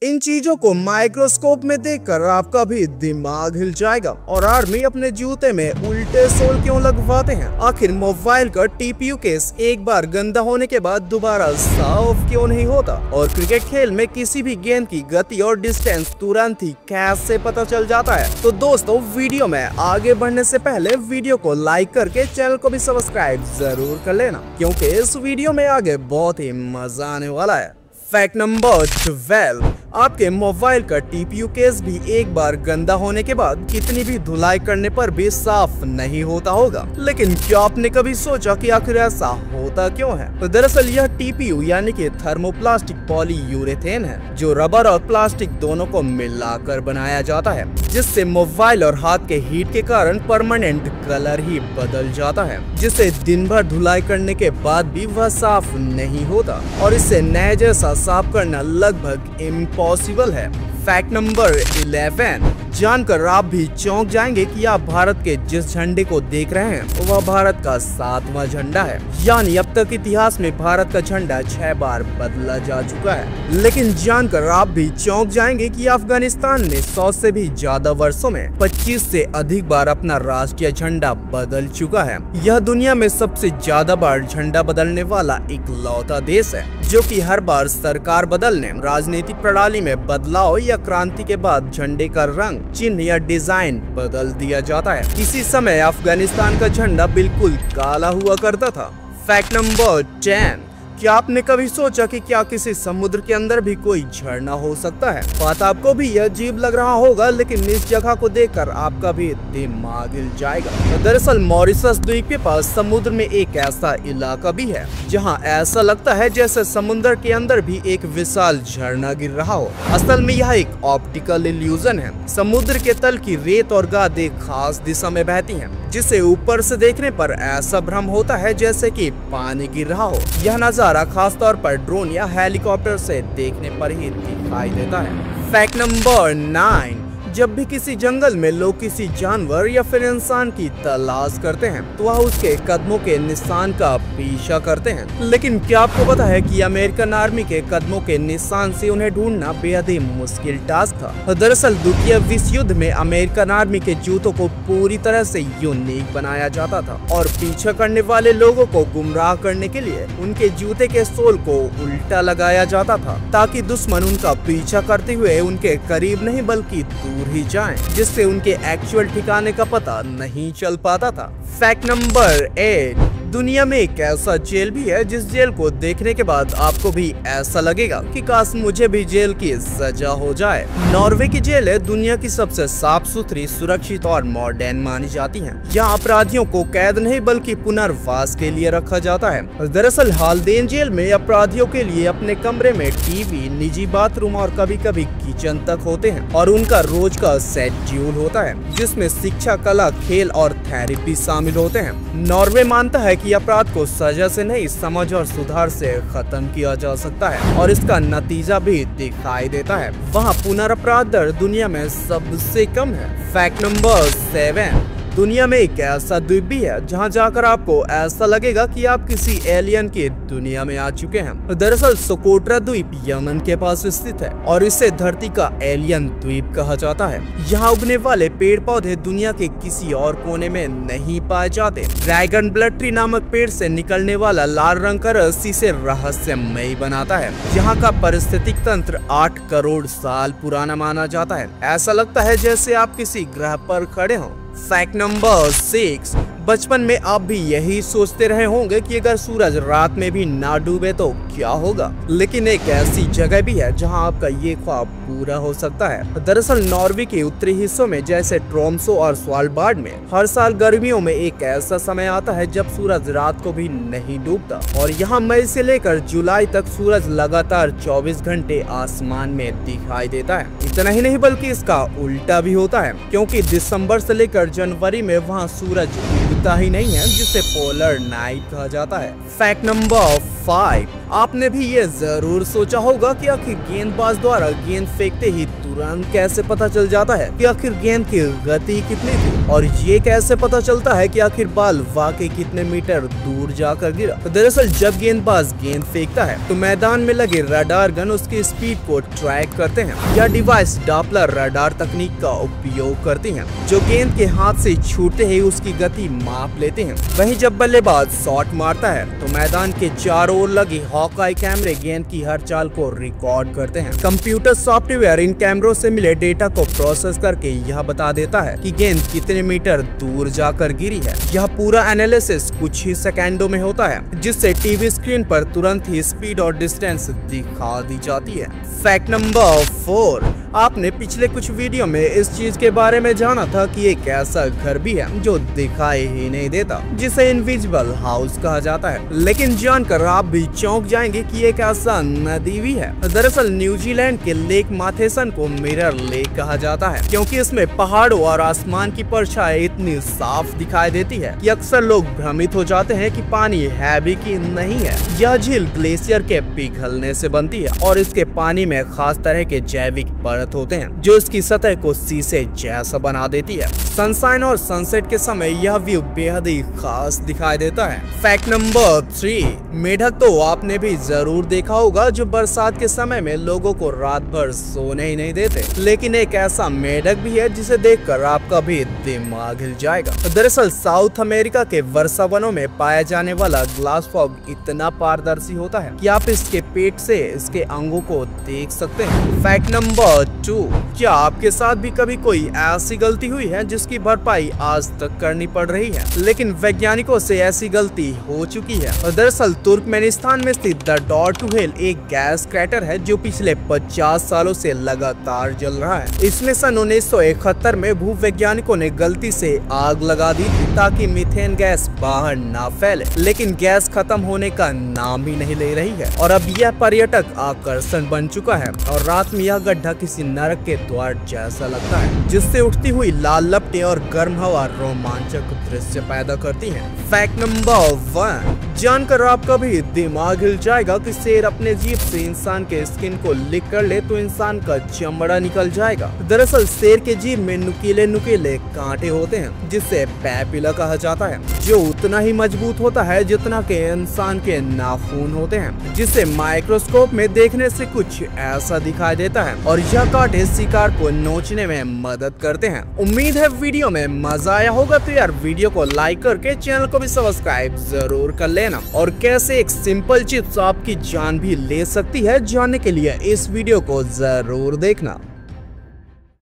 इन चीजों को माइक्रोस्कोप में देखकर आपका भी दिमाग हिल जाएगा। और आर्मी अपने जूते में उल्टे सोल क्यों लगवाते हैं? आखिर मोबाइल का टीपीयू केस एक बार गंदा होने के बाद दोबारा साफ क्यों नहीं होता? और क्रिकेट खेल में किसी भी गेंद की गति और डिस्टेंस तुरंत ही कैसे पता चल जाता है? तो दोस्तों, वीडियो में आगे बढ़ने से पहले वीडियो को लाइक करके चैनल को भी सब्सक्राइब जरूर कर लेना, क्योंकि इस वीडियो में आगे बहुत ही मजा आने वाला है। फैक्ट नंबर 12, आपके मोबाइल का टीपीयू केस भी एक बार गंदा होने के बाद कितनी भी धुलाई करने पर भी साफ नहीं होता होगा। लेकिन क्या आपने कभी सोचा कि आखिर ऐसा होता क्यों है? तो दरअसल यह टीपीयू यानी कि थर्मोप्लास्टिक पॉलीयूरेथेन है, जो रबर और प्लास्टिक दोनों को मिलाकर बनाया जाता है, जिससे मोबाइल और हाथ के हीट के कारण परमानेंट कलर ही बदल जाता है, जिससे दिन भर धुलाई करने के बाद भी वह साफ नहीं होता और इससे नए जैसा साफ करना लगभग इम्पॉसिबल है। फैक्ट नंबर 11, जानकर आप भी चौंक जाएंगे कि आप भारत के जिस झंडे को देख रहे हैं वह भारत का 7वां झंडा है। यानी अब तक इतिहास में भारत का झंडा 6 बार बदला जा चुका है। लेकिन जानकर आप भी चौंक जाएंगे कि अफगानिस्तान ने 100 से भी ज्यादा वर्षों में 25 से अधिक बार अपना राष्ट्रीय झंडा बदल चुका है। यह दुनिया में सबसे ज्यादा बार झंडा बदलने वाला इकलौता देश है, जो कि हर बार सरकार बदलने, राजनीतिक प्रणाली में बदलाव या क्रांति के बाद झंडे का रंग, चिन्ह या डिजाइन बदल दिया जाता है। किसी समय अफगानिस्तान का झंडा बिल्कुल काला हुआ करता था। फैक्ट नंबर 10, क्या आपने कभी सोचा कि क्या किसी समुद्र के अंदर भी कोई झरना हो सकता है? बात आपको भी यह अजीब लग रहा होगा, लेकिन इस जगह को देखकर आपका भी दिमाग हिल जाएगा। तो दरअसल मॉरिशस द्वीप के पास समुद्र में एक ऐसा इलाका भी है जहां ऐसा लगता है जैसे समुद्र के अंदर भी एक विशाल झरना गिर रहा हो। असल में यह एक ऑप्टिकल इल्यूजन है। समुद्र के तल की रेत और गाद एक खास दिशा में बहती हैं, जिसे ऊपर से देखने पर ऐसा भ्रम होता है जैसे कि पानी गिर रहा हो। यह नजारा खास तौर पर ड्रोन या हेलीकॉप्टर से देखने पर ही दिखाई देता है। फैक्ट नंबर 9, जब भी किसी जंगल में लोग किसी जानवर या फिर इंसान की तलाश करते हैं तो वह उसके कदमों के निशान का पीछा करते हैं। लेकिन क्या आपको पता है कि अमेरिकन आर्मी के कदमों के निशान से उन्हें ढूंढना बेहद ही मुश्किल टास्क था। दरअसल द्वितीय विश्व युद्ध में अमेरिकन आर्मी के जूतों को पूरी तरह से यूनिक बनाया जाता था और पीछा करने वाले लोगों को गुमराह करने के लिए उनके जूते के सोल को उल्टा लगाया जाता था, ताकि दुश्मन उनका पीछा करते हुए उनके करीब नहीं बल्कि दूर ही जाएं, जिससे उनके एक्चुअल ठिकाने का पता नहीं चल पाता था। फैक्ट नंबर 8, दुनिया में एक ऐसा जेल भी है जिस जेल को देखने के बाद आपको भी ऐसा लगेगा कि काश मुझे भी जेल की सजा हो जाए। नॉर्वे की जेलें दुनिया की सबसे साफ सुथरी, सुरक्षित और मॉडर्न मानी जाती हैं। यहाँ अपराधियों को कैद नहीं बल्कि पुनर्वास के लिए रखा जाता है। दरअसल हाल्डेन जेल में अपराधियों के लिए अपने कमरे में टीवी, निजी बाथरूम और कभी कभी किचन तक होते हैं और उनका रोज का शेड्यूल होता है, जिसमें शिक्षा, कला, खेल और थेरेपी शामिल होते हैं। नॉर्वे मानता है कि अपराध को सजा से नहीं, समझ और सुधार से खत्म किया जा सकता है और इसका नतीजा भी दिखाई देता है। वहाँ पुनर्पराध दर दुनिया में सबसे कम है। फैक्ट नंबर 7, दुनिया में एक ऐसा द्वीप भी है जहां जाकर आपको ऐसा लगेगा कि आप किसी एलियन की दुनिया में आ चुके हैं। दरअसल सोकोट्रा द्वीप यमन के पास स्थित है और इसे धरती का एलियन द्वीप कहा जाता है। यहाँ उगने वाले पेड़ पौधे दुनिया के किसी और कोने में नहीं पाए जाते। ड्रैगन ब्लड ट्री नामक पेड़ से निकलने वाला लाल रंग का रस इसे रहस्यमयी बनाता है। यहाँ का पारिस्थितिक तंत्र 8 करोड़ साल पुराना माना जाता है। ऐसा लगता है जैसे आप किसी ग्रह पर खड़े हों। फैक्ट नंबर 6, बचपन में आप भी यही सोचते रहे होंगे कि अगर सूरज रात में भी ना डूबे तो क्या होगा। लेकिन एक ऐसी जगह भी है जहां आपका ये ख्वाब पूरा हो सकता है। दरअसल नॉर्वे के उत्तरी हिस्सों में जैसे ट्रोम्सो और स्वालबार्ड में हर साल गर्मियों में एक ऐसा समय आता है जब सूरज रात को भी नहीं डूबता और यहाँ मई से लेकर जुलाई तक सूरज लगातार 24 घंटे आसमान में दिखाई देता है। इतना ही नहीं बल्कि इसका उल्टा भी होता है, क्योंकि दिसंबर से लेकर जनवरी में वहाँ सूरज उगता ही नहीं है, जिसे पोलर नाइट कहा जाता है। फैक्ट नंबर 5, आपने भी ये जरूर सोचा होगा कि आखिर गेंदबाज द्वारा गेंद फेंकते ही तुरंत तुरंत कैसे पता चल जाता है कि आखिर गेंद की गति कितनी थी, और ये कैसे पता चलता है कि आखिर बॉल वाकई कितने मीटर दूर जाकर गिरा। तो दरअसल जब गेंदबाज गेंद फेंकता है तो मैदान में लगे रडार गन उसकी स्पीड को ट्रैक करते हैं। यह डिवाइस डॉपलर रडार तकनीक का उपयोग करती है, जो गेंद के हाथ से छूटते ही उसकी गति माप लेते हैं। वहीं जब बल्लेबाज शॉट मारता है तो मैदान के चारों ओर लगे हॉकआई कैमरे गेंद की हर चाल को रिकॉर्ड करते हैं। कंप्यूटर सॉफ्टवेयर इन कैमरों से मिले डेटा को प्रोसेस करके यह बता देता है कि गेंद कितने मीटर दूर जाकर गिरी है। यह पूरा एनालिसिस कुछ ही सेकंडों में होता है, जिससे टीवी स्क्रीन पर तुरंत ही स्पीड और डिस्टेंस दिखा दी जाती है। फैक्ट नंबर 4, आपने पिछले कुछ वीडियो में इस चीज के बारे में जाना था कि एक ऐसा घर भी है जो दिखाई ही नहीं देता, जिसे इनविजिबल हाउस कहा जाता है। लेकिन जानकर आप भी चौंक जाएंगे कि एक ऐसा नदी भी है। दरअसल न्यूजीलैंड के लेक माथेसन को मिरर लेक कहा जाता है, क्योंकि इसमें पहाड़ों और आसमान की परछाई इतनी साफ दिखाई देती है कि अक्सर लोग भ्रमित हो जाते हैं कि पानी है भी कि नहीं है। यह झील ग्लेशियर के पिघलने से बनती है और इसके पानी में खास तरह के जैविक परत होते हैं जो इसकी सतह को शीशे जैसा बना देती है। सनशाइन और सनसेट के समय यह व्यू बेहद ही खास दिखाई देता है। फैक्ट नंबर 3, मेढक तो आपने भी जरूर देखा होगा जो बरसात के समय में लोगों को रात भर सोने ही नहीं देते। लेकिन एक ऐसा मेढक भी है जिसे देखकर आपका भी दिमाग हिल जाएगा। दरअसल साउथ अमेरिका के वर्षा वनों में पाया जाने वाला ग्लास फॉग इतना पारदर्शी होता है कि आप इसके पेट से इसके अंगों को देख सकते हैं। फैक्ट नंबर 2, क्या आपके साथ भी कभी कोई ऐसी गलती हुई है जिसकी भरपाई आज तक करनी पड़ रही है, लेकिन वैज्ञानिकों से ऐसी गलती हो चुकी है। और दरअसल तुर्कमेनिस्तान में स्थित द डॉर्टुहेल एक गैस क्रैटर है जो पिछले 50 सालों से लगातार जल रहा है। इसमें सन 1971 में भूवैज्ञानिकों ने गलती से आग लगा दी थी ताकि मीथेन गैस बाहर ना फैले, लेकिन गैस खत्म होने का नाम ही नहीं ले रही है और अब यह पर्यटक आकर्षण बन चुका है। और रात में यह गड्ढा किसी नरक के द्वार जैसा लगता है, जिससे उठती हुई लाल लपटें और गर्म हवा रोमांचक दृश्य पैदा करती हैं। फैक्ट नंबर 1, जानकर आपका भी दिमाग हिल जाएगा कि शेर अपने जीभ से इंसान के स्किन को लिक कर ले तो इंसान का चमड़ा निकल जाएगा। दरअसल शेर के जीभ में नुकीले नुकीले कांटे होते हैं जिसे पैपिला कहा जाता है, जो उतना ही मजबूत होता है जितना के इंसान के नाखून होते हैं, जिसे माइक्रोस्कोप में देखने से कुछ ऐसा दिखाई देता है और यह कांटे शिकार को नोचने में मदद करते हैं। उम्मीद है वीडियो में मजा आया होगा, तो यार वीडियो को लाइक करके चैनल को भी सब्सक्राइब जरूर कर लेना। और कैसे एक सिंपल चिप्स आपकी जान भी ले सकती है, जानने के लिए इस वीडियो को जरूर देखना।